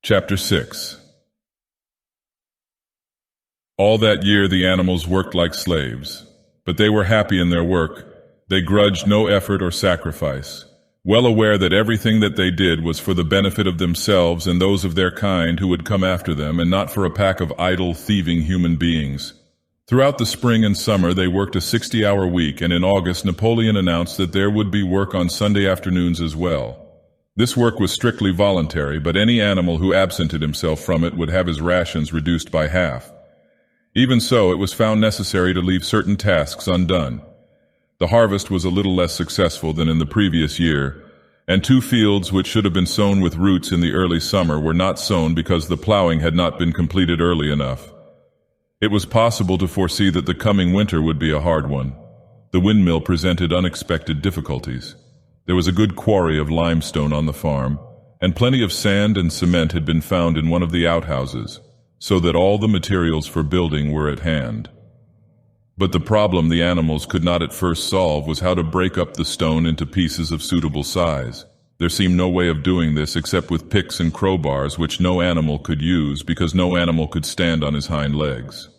Chapter 6. All that year the animals worked like slaves, but they were happy in their work. They grudged no effort or sacrifice, well aware that everything that they did was for the benefit of themselves and those of their kind who would come after them, and not for a pack of idle, thieving human beings. Throughout the spring and summer they worked a 60-hour week, and in August Napoleon announced that there would be work on Sunday afternoons as well. This work was strictly voluntary, but any animal who absented himself from it would have his rations reduced by half. Even so, it was found necessary to leave certain tasks undone. The harvest was a little less successful than in the previous year, and 2 fields which should have been sown with roots in the early summer were not sown because the plowing had not been completed early enough. It was possible to foresee that the coming winter would be a hard one. The windmill presented unexpected difficulties. There was a good quarry of limestone on the farm, and plenty of sand and cement had been found in one of the outhouses, so that all the materials for building were at hand. But the problem the animals could not at first solve was how to break up the stone into pieces of suitable size. There seemed no way of doing this except with picks and crowbars, which no animal could use because no animal could stand on his hind legs.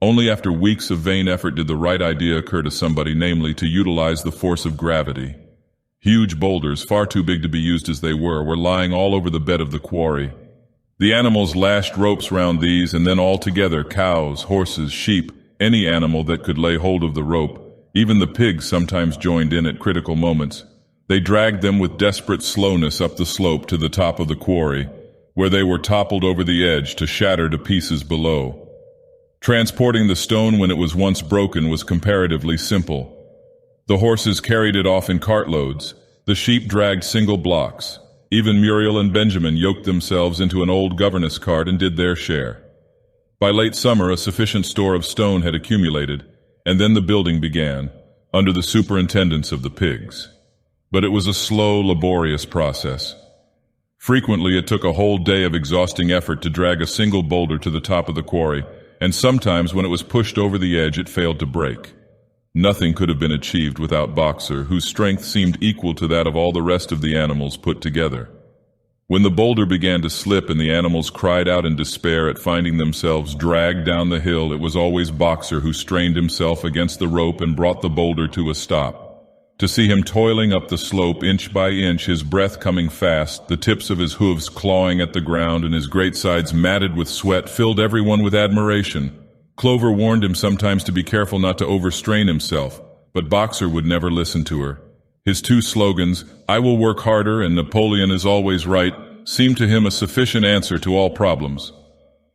Only after weeks of vain effort did the right idea occur to somebody, namely to utilize the force of gravity. Huge boulders, far too big to be used as they were lying all over the bed of the quarry. The animals lashed ropes round these, and then all together, cows, horses, sheep, any animal that could lay hold of the rope, even the pigs sometimes joined in at critical moments. They dragged them with desperate slowness up the slope to the top of the quarry, where they were toppled over the edge to shatter to pieces below. Transporting the stone when it was once broken was comparatively simple. The horses carried it off in cartloads. The sheep dragged single blocks. Even Muriel and Benjamin yoked themselves into an old governess cart and did their share. By late summer, a sufficient store of stone had accumulated, and then the building began, under the superintendence of the pigs. But it was a slow, laborious process. Frequently, it took a whole day of exhausting effort to drag a single boulder to the top of the quarry, and sometimes when it was pushed over the edge, it failed to break. Nothing could have been achieved without Boxer, whose strength seemed equal to that of all the rest of the animals put together. When the boulder began to slip and the animals cried out in despair at finding themselves dragged down the hill, it was always Boxer who strained himself against the rope and brought the boulder to a stop. To see him toiling up the slope inch by inch, his breath coming fast, the tips of his hooves clawing at the ground, and his great sides matted with sweat, filled everyone with admiration. Clover warned him sometimes to be careful not to overstrain himself, but Boxer would never listen to her. His 2 slogans, "I will work harder" and "Napoleon is always right," seemed to him a sufficient answer to all problems.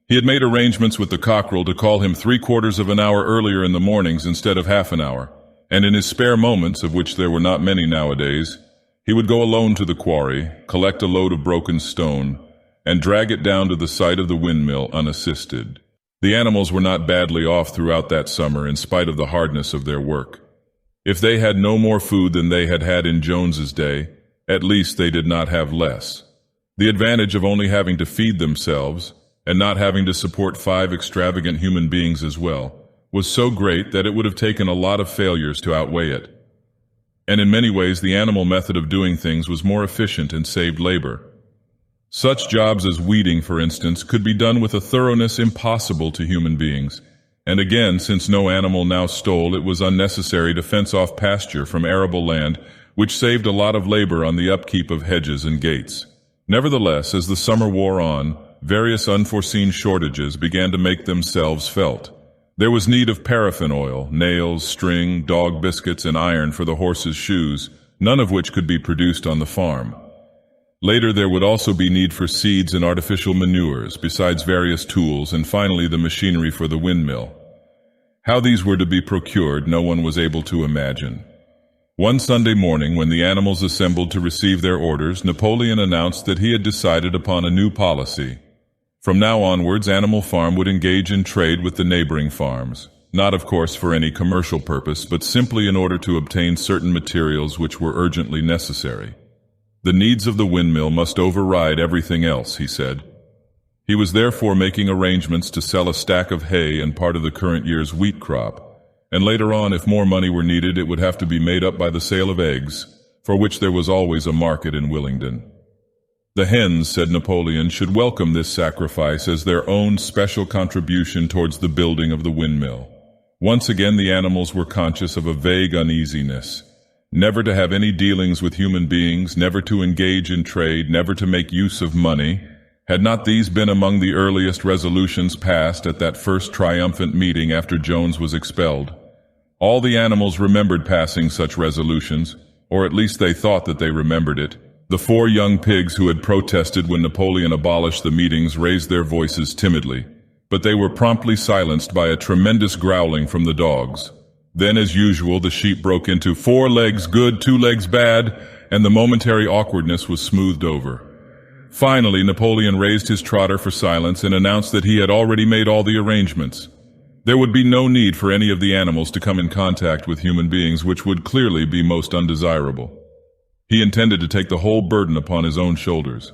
He had made arrangements with the cockerel to call him 3/4 of an hour earlier in the mornings instead of half an hour, and in his spare moments, of which there were not many nowadays, he would go alone to the quarry, collect a load of broken stone, and drag it down to the site of the windmill unassisted. The animals were not badly off throughout that summer in spite of the hardness of their work. If they had no more food than they had had in Jones's day, at least they did not have less. The advantage of only having to feed themselves, and not having to support 5 extravagant human beings as well, was so great that it would have taken a lot of failures to outweigh it. And in many ways the animal method of doing things was more efficient and saved labor. Such jobs as weeding, for instance, could be done with a thoroughness impossible to human beings. And again, since no animal now stole, it was unnecessary to fence off pasture from arable land, which saved a lot of labor on the upkeep of hedges and gates. Nevertheless, as the summer wore on, various unforeseen shortages began to make themselves felt. There was need of paraffin oil, nails, string, dog biscuits, and iron for the horses' shoes, none of which could be produced on the farm. Later there would also be need for seeds and artificial manures, besides various tools, and finally the machinery for the windmill. How these were to be procured no one was able to imagine. One Sunday morning, when the animals assembled to receive their orders, Napoleon announced that he had decided upon a new policy. From now onwards, Animal Farm would engage in trade with the neighboring farms, not of course for any commercial purpose, but simply in order to obtain certain materials which were urgently necessary. The needs of the windmill must override everything else, he said. He was therefore making arrangements to sell a stack of hay and part of the current year's wheat crop, and later on, if more money were needed, it would have to be made up by the sale of eggs, for which there was always a market in Willingdon. The hens, said Napoleon, should welcome this sacrifice as their own special contribution towards the building of the windmill. Once again the animals were conscious of a vague uneasiness. Never to have any dealings with human beings, never to engage in trade, never to make use of money. Had not these been among the earliest resolutions passed at that first triumphant meeting after Jones was expelled? All the animals remembered passing such resolutions, or at least they thought that they remembered it. The 4 young pigs who had protested when Napoleon abolished the meetings raised their voices timidly, but they were promptly silenced by a tremendous growling from the dogs. Then, as usual, the sheep broke into 4 legs good, 2 legs bad, and the momentary awkwardness was smoothed over. Finally, Napoleon raised his trotter for silence and announced that he had already made all the arrangements. There would be no need for any of the animals to come in contact with human beings, which would clearly be most undesirable. He intended to take the whole burden upon his own shoulders.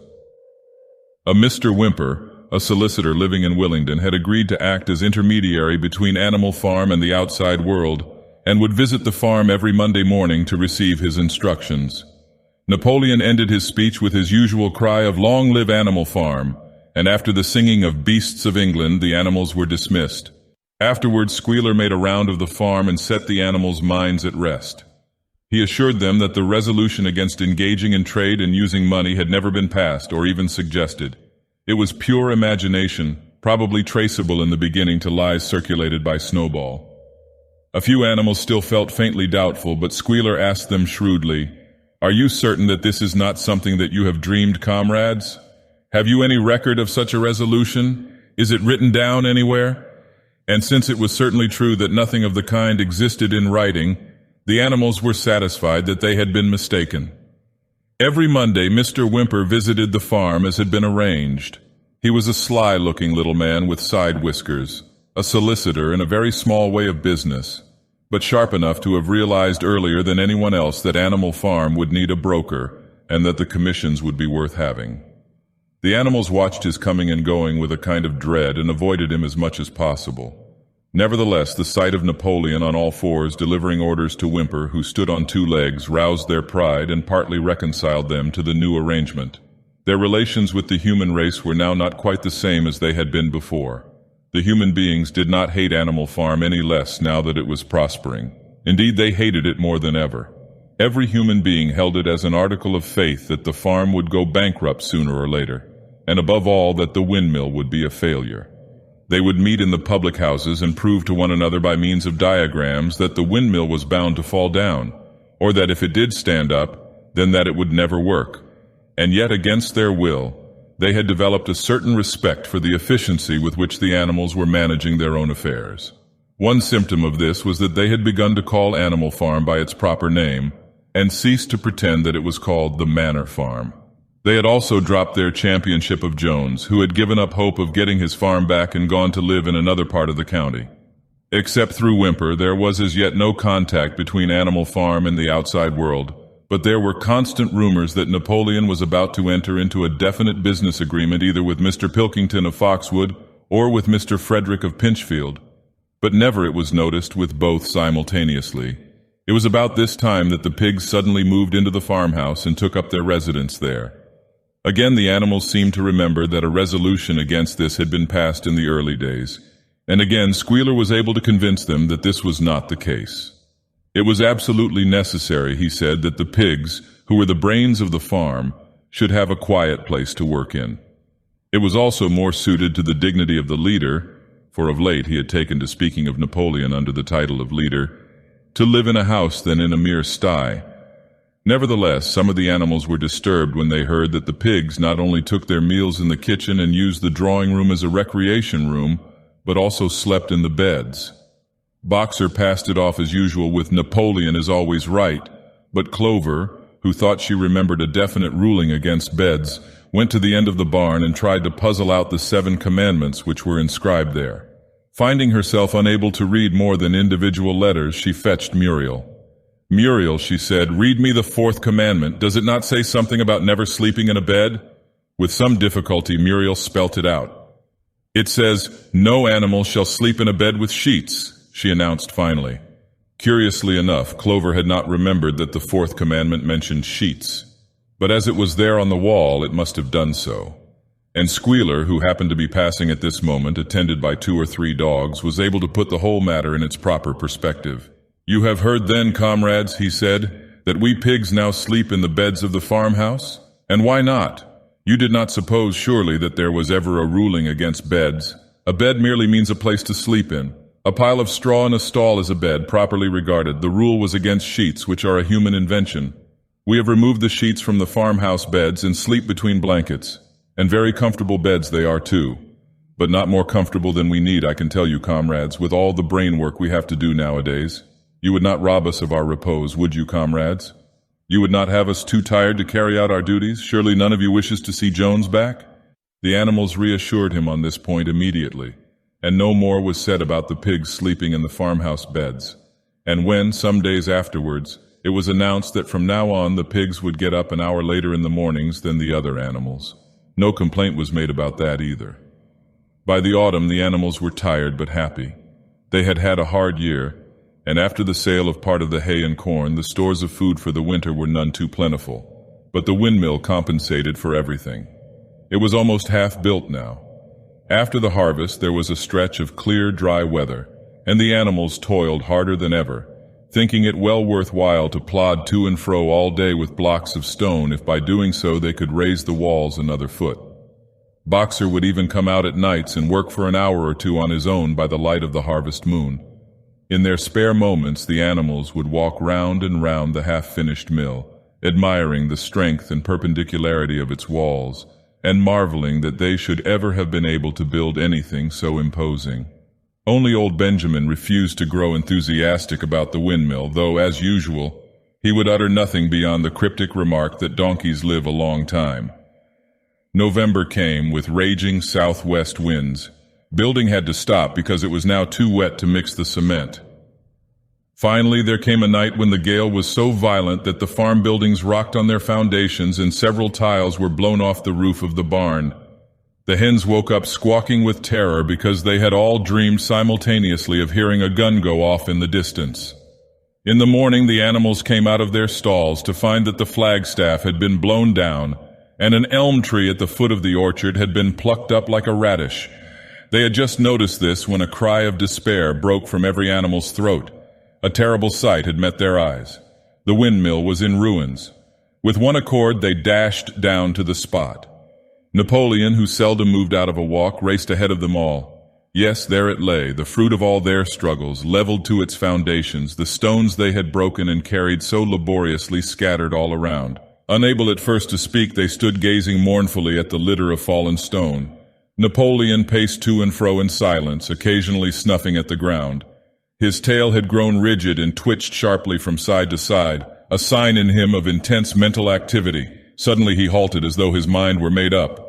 A Mr. Whymper, a solicitor living in Willingdon, had agreed to act as intermediary between Animal Farm and the outside world, and would visit the farm every Monday morning to receive his instructions. Napoleon ended his speech with his usual cry of "Long live Animal Farm," and after the singing of Beasts of England, the animals were dismissed. Afterwards, Squealer made a round of the farm and set the animals' minds at rest. He assured them that the resolution against engaging in trade and using money had never been passed or even suggested. It was pure imagination, probably traceable in the beginning to lies circulated by Snowball. A few animals still felt faintly doubtful, but Squealer asked them shrewdly, "Are you certain that this is not something that you have dreamed, comrades? Have you any record of such a resolution? Is it written down anywhere?" And since it was certainly true that nothing of the kind existed in writing, the animals were satisfied that they had been mistaken. Every Monday, Mr. Whymper visited the farm as had been arranged. He was a sly-looking little man with side whiskers, a solicitor in a very small way of business, but sharp enough to have realized earlier than anyone else that Animal Farm would need a broker and that the commissions would be worth having. The animals watched his coming and going with a kind of dread and avoided him as much as possible. Nevertheless, the sight of Napoleon on all fours delivering orders to Whymper, who stood on 2 legs, roused their pride and partly reconciled them to the new arrangement. Their relations with the human race were now not quite the same as they had been before. The human beings did not hate Animal Farm any less now that it was prospering. Indeed, they hated it more than ever. Every human being held it as an article of faith that the farm would go bankrupt sooner or later, and above all that the windmill would be a failure. They would meet in the public houses and prove to one another by means of diagrams that the windmill was bound to fall down, or that if it did stand up, then that it would never work. And yet, against their will, they had developed a certain respect for the efficiency with which the animals were managing their own affairs. One symptom of this was that they had begun to call Animal Farm by its proper name, and ceased to pretend that it was called the Manor Farm. They had also dropped their championship of Jones, who had given up hope of getting his farm back and gone to live in another part of the county. Except through Whymper, there was as yet no contact between Animal Farm and the outside world, but there were constant rumors that Napoleon was about to enter into a definite business agreement either with Mr. Pilkington of Foxwood or with Mr. Frederick of Pinchfield. But never, it was noticed, with both simultaneously. It was about this time that the pigs suddenly moved into the farmhouse and took up their residence there. Again, the animals seemed to remember that a resolution against this had been passed in the early days, and again Squealer was able to convince them that this was not the case. It was absolutely necessary, he said, that the pigs, who were the brains of the farm, should have a quiet place to work in. It was also more suited to the dignity of the leader, for of late he had taken to speaking of Napoleon under the title of leader, to live in a house than in a mere sty. Nevertheless, some of the animals were disturbed when they heard that the pigs not only took their meals in the kitchen and used the drawing room as a recreation room, but also slept in the beds. Boxer passed it off as usual with "Napoleon is always right," but Clover, who thought she remembered a definite ruling against beds, went to the end of the barn and tried to puzzle out the 7 commandments which were inscribed there. Finding herself unable to read more than individual letters, she fetched Muriel. "Muriel," she said, "read me the 4th commandment. Does it not say something about never sleeping in a bed?" With some difficulty, Muriel spelt it out. "It says, 'No animal shall sleep in a bed with sheets,'" she announced finally. Curiously enough, Clover had not remembered that the 4th commandment mentioned sheets. But as it was there on the wall, it must have done so. And Squealer, who happened to be passing at this moment, attended by 2 or 3 dogs, was able to put the whole matter in its proper perspective. "You have heard then, comrades," he said, "that we pigs now sleep in the beds of the farmhouse? And why not? You did not suppose, surely, that there was ever a ruling against beds. A bed merely means a place to sleep in. A pile of straw in a stall is a bed, properly regarded. The rule was against sheets, which are a human invention. We have removed the sheets from the farmhouse beds and sleep between blankets. And very comfortable beds they are too. But not more comfortable than we need, I can tell you, comrades, with all the brain work we have to do nowadays. You would not rob us of our repose, would you, comrades? You would not have us too tired to carry out our duties? Surely none of you wishes to see Jones back?" The animals reassured him on this point immediately, and no more was said about the pigs sleeping in the farmhouse beds. And when, some days afterwards, it was announced that from now on the pigs would get up an hour later in the mornings than the other animals, no complaint was made about that either. By the autumn, the animals were tired but happy. They had had a hard year, and after the sale of part of the hay and corn, the stores of food for the winter were none too plentiful. But the windmill compensated for everything. It was almost half built now. After the harvest, there was a stretch of clear, dry weather, and the animals toiled harder than ever, thinking it well worth while to plod to and fro all day with blocks of stone if by doing so they could raise the walls another foot. Boxer would even come out at nights and work for an hour or 2 on his own by the light of the harvest moon. In their spare moments, the animals would walk round and round the half-finished mill, admiring the strength and perpendicularity of its walls, and marveling that they should ever have been able to build anything so imposing. Only old Benjamin refused to grow enthusiastic about the windmill, though, as usual, he would utter nothing beyond the cryptic remark that donkeys live a long time. November came with raging southwest winds. Building had to stop because it was now too wet to mix the cement. Finally, there came a night when the gale was so violent that the farm buildings rocked on their foundations and several tiles were blown off the roof of the barn. The hens woke up squawking with terror because they had all dreamed simultaneously of hearing a gun go off in the distance. In the morning, the animals came out of their stalls to find that the flagstaff had been blown down and an elm tree at the foot of the orchard had been plucked up like a radish. They had just noticed this when a cry of despair broke from every animal's throat. A terrible sight had met their eyes. The windmill was in ruins. With one accord, they dashed down to the spot. Napoleon, who seldom moved out of a walk, raced ahead of them all. Yes, there it lay, the fruit of all their struggles, leveled to its foundations, the stones they had broken and carried so laboriously scattered all around. Unable at first to speak, they stood gazing mournfully at the litter of fallen stone. Napoleon paced to and fro in silence, occasionally snuffing at the ground. His tail had grown rigid and twitched sharply from side to side, a sign in him of intense mental activity. Suddenly he halted as though his mind were made up.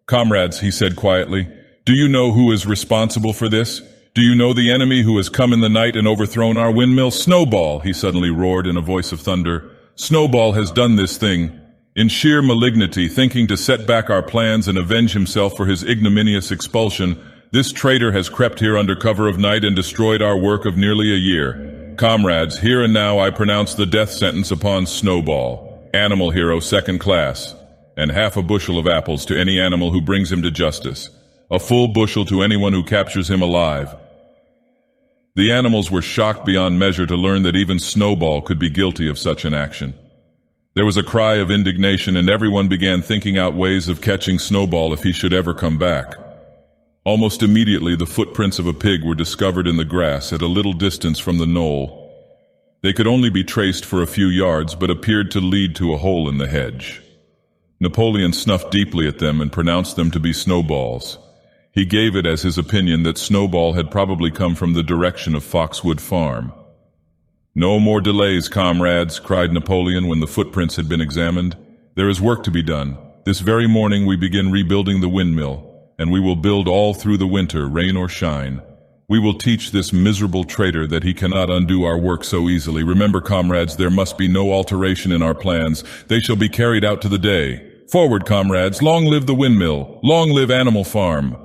"Comrades," he said quietly, "do you know who is responsible for this? Do you know the enemy who has come in the night and overthrown our windmill? Snowball," he suddenly roared in a voice of thunder. "Snowball has done this thing. In sheer malignity, thinking to set back our plans and avenge himself for his ignominious expulsion, this traitor has crept here under cover of night and destroyed our work of nearly a year. Comrades, here and now I pronounce the death sentence upon Snowball, animal hero second class, and half a bushel of apples to any animal who brings him to justice, a full bushel to anyone who captures him alive." The animals were shocked beyond measure to learn that even Snowball could be guilty of such an action. There was a cry of indignation, and everyone began thinking out ways of catching Snowball if he should ever come back. Almost immediately, the footprints of a pig were discovered in the grass at a little distance from the knoll. They could only be traced for a few yards, but appeared to lead to a hole in the hedge. Napoleon snuffed deeply at them and pronounced them to be Snowball's. He gave it as his opinion that Snowball had probably come from the direction of Foxwood Farm. "No more delays, comrades," cried Napoleon when the footprints had been examined. "There is work to be done. This very morning we begin rebuilding the windmill, and we will build all through the winter, rain or shine. We will teach this miserable traitor that he cannot undo our work so easily. Remember, comrades, there must be no alteration in our plans. They shall be carried out to the day. Forward, comrades! Long live the windmill! Long live Animal Farm!"